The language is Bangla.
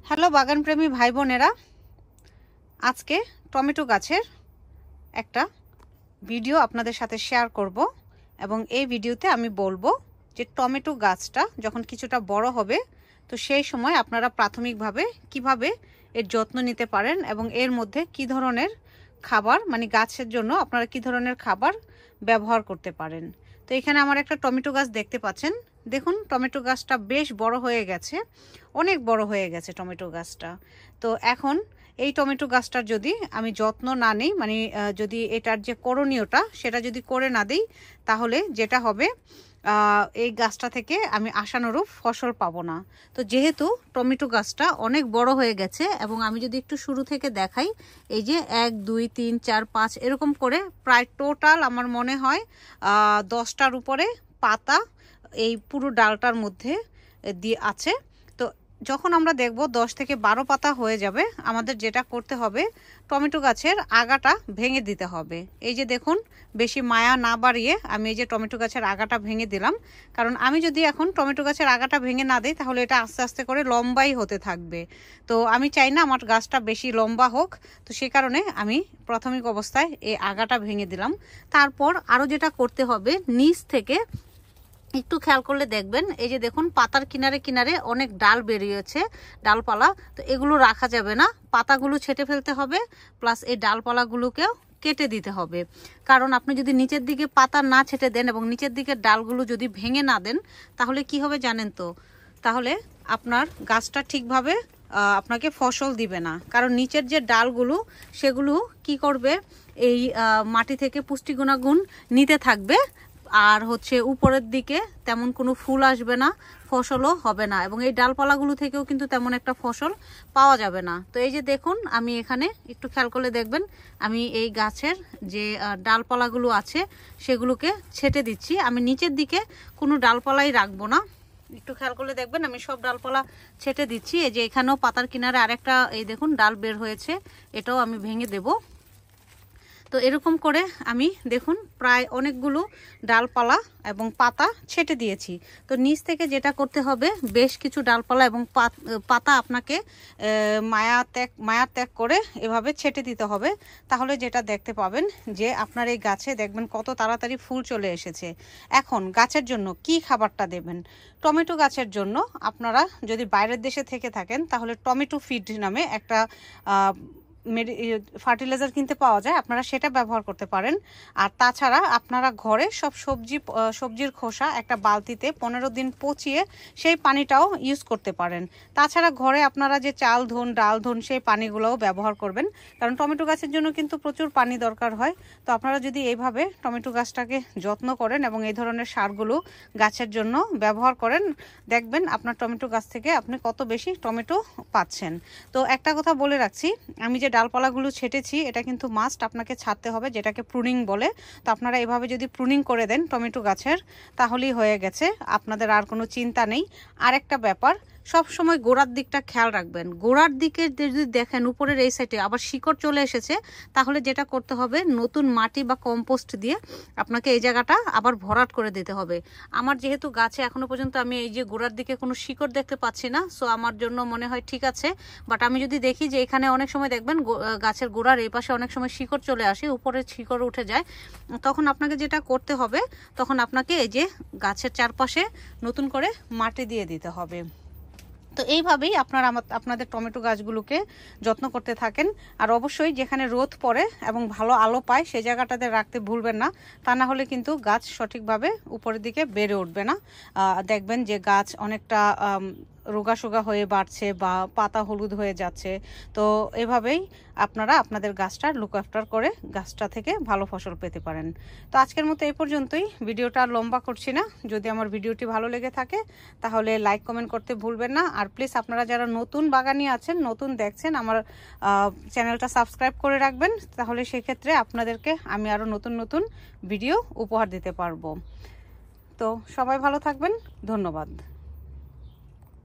হ্যালো বাগানপ্রেমী ভাই বোনেরা, আজকে টমেটো গাছের একটা ভিডিও আপনাদের সাথে শেয়ার করব এবং এই ভিডিওতে আমি বলবো যে টমেটো গাছটা যখন কিছুটা বড় হবে তো সেই সময় আপনারা প্রাথমিকভাবে কিভাবে এর যত্ন নিতে পারেন এবং এর মধ্যে কি ধরনের খাবার মানে গাছের জন্য আপনারা কি ধরনের খাবার ব্যবহার করতে পারেন। তো এখানে আমার একটা টমেটো গাছ দেখতে পাচ্ছেন। দেখুন টমেটো গাছটা বেশ বড় হয়ে গেছে, অনেক বড় হয়ে গেছে টমেটো গাছটা। তো এখন এই টমেটো গাছটার যদি আমি যত্ন না নিই, মানে যদি এটার যে করণীয়টা সেটা যদি করে না দিই, তাহলে যেটা হবে এই গাছটা থেকে আমি আশানুরূপ ফসল পাবো না। তো যেহেতু টমেটো গাছটা অনেক বড় হয়ে গেছে এবং আমি যদি একটু শুরু থেকে দেখাই, এই যে 1 2 3 4 5 এরকম করে প্রায় টোটাল আমার মনে হয় 10টার উপরে পাতা এই পুরো ডালটার মধ্যে দিয়ে আছে। তো যখন আমরা দেখব 10 থেকে 12 পাতা হয়ে যাবে, আমাদের যেটা করতে হবে টমেটো গাছের আগাটা ভেঙে দিতে হবে। এই যে দেখুন, বেশি মায়া না বাড়িয়ে আমি এই যে টমেটো গাছের আগাটা ভেঙে দিলাম, কারণ আমি যদি এখন টমেটো গাছের আগাটা ভেঙে না দিই তাহলে এটা আস্তে আস্তে করে লম্বাই হতে থাকবে। তো আমি চাই না আমার গাছটা বেশি লম্বা হোক, তো সে কারণে আমি প্রাথমিক অবস্থায় এই আগাটা ভেঙে দিলাম। তারপর আরও যেটা করতে হবে, নিচ থেকে একটু খেয়াল করলে দেখবেন, এই যে দেখুন পাতার কিনারে কিনারে অনেক ডাল বেরিয়েছে, ডালপালা। তো এগুলো রাখা যাবে না, পাতাগুলো ছেটে ফেলতে হবে, প্লাস এই ডালপালাগুলোকেও কেটে দিতে হবে। কারণ আপনি যদি নিচের দিকে পাতা না ছেটে দেন এবং নিচের দিকে ডালগুলো যদি ভেঙে না দেন, তাহলে কি হবে জানেন তো? তাহলে আপনার গাছটা ঠিকভাবে আপনাকে ফসল দিবে না। কারণ নিচের যে ডালগুলো সেগুলো কি করবে, এই মাটি থেকে পুষ্টি গুণাগুণ নিতে থাকবে, আর হচ্ছে উপরের দিকে তেমন কোনো ফুল আসবে না, ফসলও হবে না, এবং এই ডালপালাগুলো থেকেও কিন্তু তেমন একটা ফসল পাওয়া যাবে না। তো এই যে দেখুন, আমি এখানে একটু খেয়াল করলে দেখবেন আমি এই গাছের যে ডালপালাগুলো আছে সেগুলোকে ছেটে দিচ্ছি। আমি নিচের দিকে কোনো ডালপালাই রাখবো না, একটু খেয়াল করলে দেখবেন আমি সব ডালপালা ছেটে দিচ্ছি। এই যে এখানেও পাতার কিনারে আরেকটা এই দেখুন ডাল বের হয়েছে, এটাও আমি ভেঙে দেব। তো এরকম করে আমি দেখুন প্রায় অনেকগুলো ডালপালা এবং পাতা ছেটে দিয়েছি। তো নিচ থেকে যেটা করতে হবে, বেশ কিছু ডালপালা এবং পাতা আপনাকে মায়া ত্যাগ করে এভাবে ছেটে দিতে হবে। তাহলে যেটা দেখতে পাবেন যে আপনার এই গাছে দেখবেন কত তাড়াতাড়ি ফুল চলে এসেছে। এখন গাছের জন্য কি খাবারটা দেবেন? টমেটো গাছের জন্য আপনারা যদি বাইরের দেশে থেকে থাকেন তাহলে টমেটো ফিড নামে একটা ফার্টিলাইজার কিনতে পাওয়া যায়, আপনারা সেটা ব্যবহার করতে পারেন। আর তাছাড়া আপনারা ঘরে সব সবজির খোসা একটা বালতিতে 15 দিন পচিয়ে সেই পানিটাও ইউজ করতে পারেন। তাছাড়া ঘরে আপনারা যে চাল ধুন, ডাল ধুন, সেই পানিগুলোও ব্যবহার করবেন, কারণ টমেটো গাছের জন্য কিন্তু প্রচুর পানি দরকার হয়। তো আপনারা যদি এইভাবে টমেটো গাছটাকে যত্ন করেন এবং এই ধরনের সারগুলো গাছের জন্য ব্যবহার করেন, দেখবেন আপনার টমেটো গাছ থেকে আপনি কত বেশি টমেটো পাচ্ছেন। তো একটা কথা বলে রাখছি, আমি যে ডালপালাগুলো ছেটেছি এটা কিন্তু মাস্ট আপনাকে ছাড়তে হবে, যেটাকে প্রুনিং বলে। তো আপনারা এভাবে যদি প্রুনিং করে দেন টমেটো গাছের, তাহলেই হয়ে গেছে, আপনাদের আর কোনো চিন্তা নেই। আর একটা ব্যাপার, সব সময় গোড়ার দিকটা খেয়াল রাখবেন। গোড়ার দিকে যদি দেখেন উপরের এই সাইডে আবার শিকড় চলে এসেছে, তাহলে যেটা করতে হবে নতুন মাটি বা কম্পোস্ট দিয়ে আপনাকে এই জায়গাটা আবার ভরাট করে দিতে হবে। আমার যেহেতু গাছে এখনো পর্যন্ত আমি এই যে গোড়ার দিকে কোনো শিকড় দেখতে পাচ্ছি না, সো আমার জন্য মনে হয় ঠিক আছে। বাট আমি যদি দেখি যে এখানে অনেক সময় দেখবেন গাছের গোড়ার এই পাশে অনেক সময় শিকড় চলে আসে, উপরে শিকড় উঠে যায়, তখন আপনাকে যেটা করতে হবে, তখন আপনাকে এই যে গাছের চারপাশে নতুন করে মাটি দিয়ে দিতে হবে। তো এইভাবেই আপনারা আপনাদের টমেটো গাছগুলোকে যত্ন করতে থাকেন। আর অবশ্যই যেখানে রোদ পড়ে এবং ভালো আলো পায় সেই জায়গাটাতে রাখতে ভুলবেন না, তা না হলে কিন্তু গাছ সঠিকভাবে উপরের দিকে বেড়ে উঠবে না। দেখবেন যে গাছ অনেকটা রোগাসোগা হয়ে বাড়ছে বা পাতা হলুদ হয়ে যাচ্ছে। তো এভাবেই আপনারা আপনাদের গাছটার লুক আফটার করে গাছটা থেকে ভালো ফসল পেতে পারেন। তো আজকের মতো এই পর্যন্তই, ভিডিওটা লম্বা করছি না। যদি আমার ভিডিওটি ভালো লেগে থাকে তাহলে লাইক কমেন্ট করতে ভুলবেন না। আর প্লিজ আপনারা যারা নতুন বাগানি আছেন, নতুন দেখছেন, আমার চ্যানেলটা সাবস্ক্রাইব করে রাখবেন, তাহলে সেক্ষেত্রে আপনাদেরকে আমি আরও নতুন নতুন ভিডিও উপহার দিতে পারবো। তো সবাই ভালো থাকবেন, ধন্যবাদ।